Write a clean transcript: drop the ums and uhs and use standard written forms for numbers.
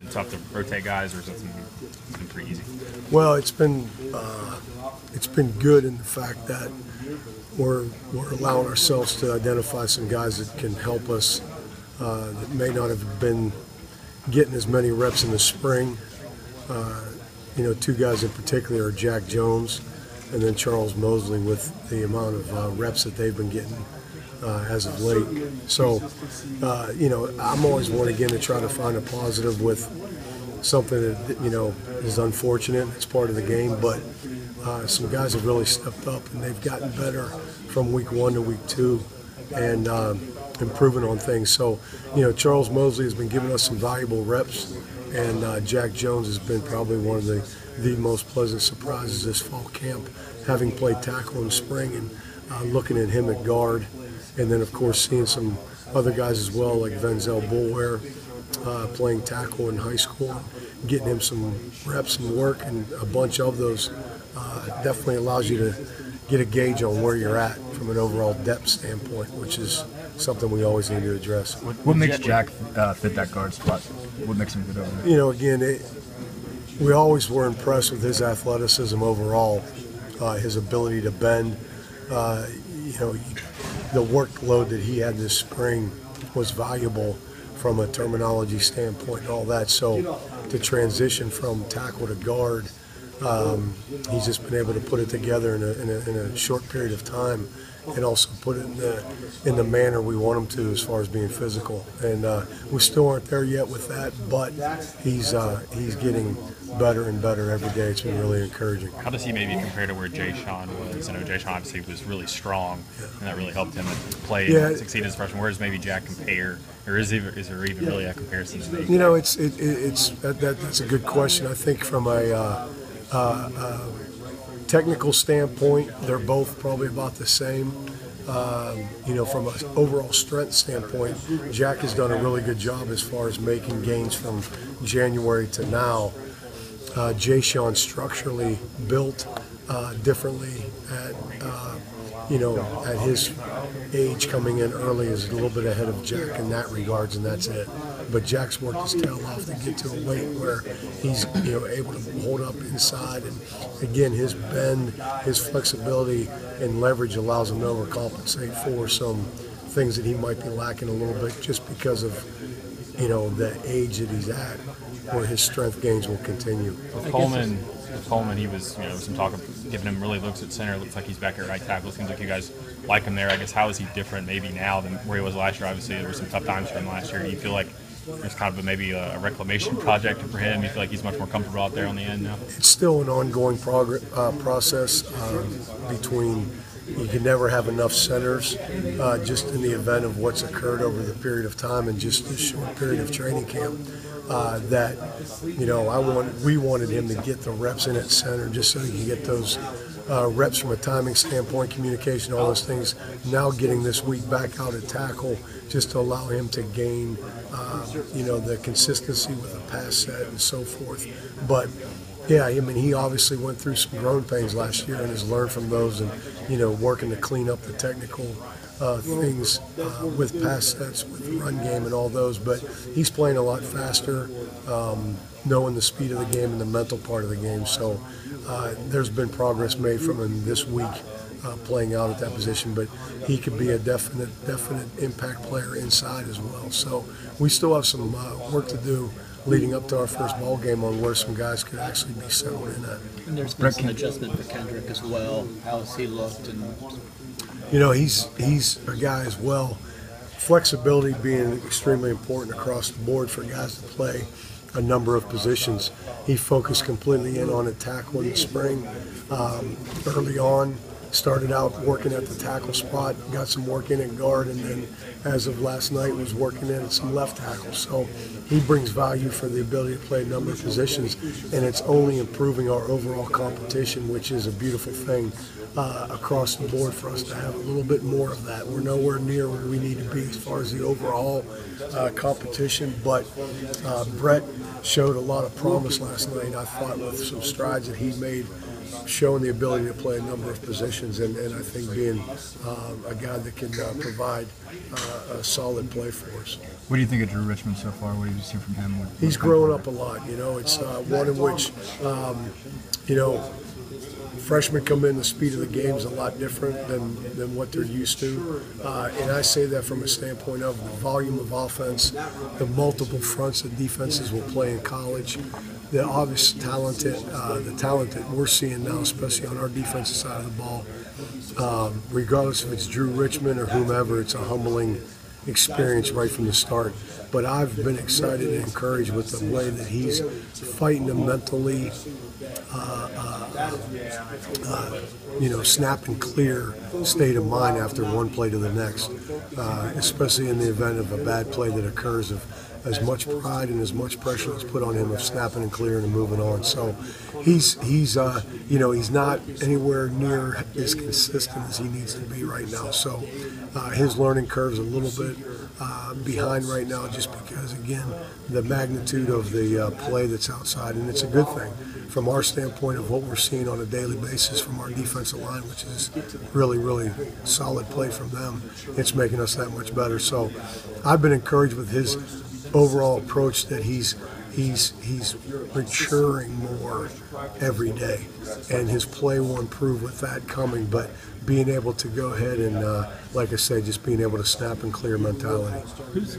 tough to rotate guys, or is it been pretty easy? Well, it's been good in the fact that we're allowing ourselves to identify some guys that can help us that may not have been getting as many reps in the spring. Two guys in particular are Jack Jones and then Charles Mosley, with the amount of reps that they've been getting as of late. So, I'm always one again to try to find a positive with something that, is unfortunate. It's part of the game, but some guys have really stepped up and they've gotten better from week 1 to week 2 and improving on things. So, Charles Mosley has been giving us some valuable reps, and Jack Jones has been probably one of the most pleasant surprises this fall camp, having played tackle in spring and looking at him at guard. And then, of course, seeing some other guys as well, like Venzel Boulware, playing tackle in high school, getting him some reps and work, and a bunch of those definitely allows you to get a gauge on where you're at from an overall depth standpoint, which is something we always need to address. What makes Jack fit that guard spot? What makes him good over there? Again, we always were impressed with his athleticism overall, his ability to bend. The workload that he had this spring was valuable from a terminology standpoint and all that. So to transition from tackle to guard, he's just been able to put it together in a short period of time, and also put it in the manner we want him to as far as being physical. And we still aren't there yet with that, but he's getting better and better every day. It's been really encouraging. How does he maybe compare to where Jay Sean was? I know Jay Sean obviously was really strong, and that really helped him play and succeed as a freshman. Where does maybe Jack compare, or is there even really a comparison to make? That's a good question. I think from a technical standpoint, they're both probably about the same. From an overall strength standpoint, Jack has done a really good job as far as making gains from January to now. Jay Sean structurally built differently at his age, coming in early is a little bit ahead of Jack in that regards, and that's it. But Jack's worked his tail off to get to a weight where he's able to hold up inside, and again, his bend, his flexibility and leverage allows him to overcompensate for some things that he might be lacking a little bit just because of the age that he's at, where his strength gains will continue. With Coleman, he was, some talk of giving him really looks at center. Looks like he's back at right tackle. It seems like you guys like him there. I guess, how is he different maybe now than where he was last year? Obviously, there were some tough times for him last year. Do you feel like there's kind of maybe a reclamation project for him? You feel like he's much more comfortable out there on the end now? It's still an ongoing process between. You can never have enough centers, just in the event of what's occurred over the period of time and just this short period of training camp. We wanted him to get the reps in at center just so he can get those reps from a timing standpoint, communication, all those things. Now getting this week back out at tackle just to allow him to gain, the consistency with the pass set and so forth. But yeah, he obviously went through some growing pains last year and has learned from those, and working to clean up the technical things with pass sets, with the run game and all those. But he's playing a lot faster, knowing the speed of the game and the mental part of the game. So there's been progress made from him this week playing out at that position, but he could be a definite impact player inside as well. So we still have some work to do leading up to our first ball game on where some guys could actually be settled in at. And there's been some adjustment for Kendrick as well. How has he looked? And he's a guy as well. Flexibility being extremely important across the board for guys to play a number of positions. He focused completely in on a tackle in the spring. Early on, started out working at the tackle spot, got some work in at guard, and then as of last night was working in at some left tackle. So he brings value for the ability to play a number of positions, and it's only improving our overall competition, which is a beautiful thing across the board for us to have a little bit more of that. We're nowhere near where we need to be as far as the overall competition, but Brett showed a lot of promise last night, I thought, with some strides that he made showing the ability to play a number of positions, and I think being a guy that can provide a solid play for us. What do you think of Drew Richmond so far? What have you seen from him? He's grown up a lot. It's one in which, freshmen come in, the speed of the game is a lot different than what they're used to. And I say that from a standpoint of the volume of offense, the multiple fronts that defenses will play in college, the obvious talent that we're seeing now, especially on our defensive side of the ball. Regardless if it's Drew Richmond or whomever, it's a humbling experience right from the start. But I've been excited and encouraged with the way that he's fighting a mentally, snap and clear state of mind after one play to the next, especially in the event of a bad play that occurs, of as much pride and as much pressure is put on him of snapping and clearing and moving on. So he's not anywhere near as consistent as he needs to be right now. So his learning curve's a little bit behind right now, just because, again, the magnitude of the play that's outside, and it's a good thing from our standpoint of what we're seeing on a daily basis from our defensive line, which is really, really solid play from them. It's making us that much better. So I've been encouraged with his overall approach, that he's maturing more every day, and his play will improve with that coming. But being able to go ahead and, like I said, just being able to snap and clear mentality.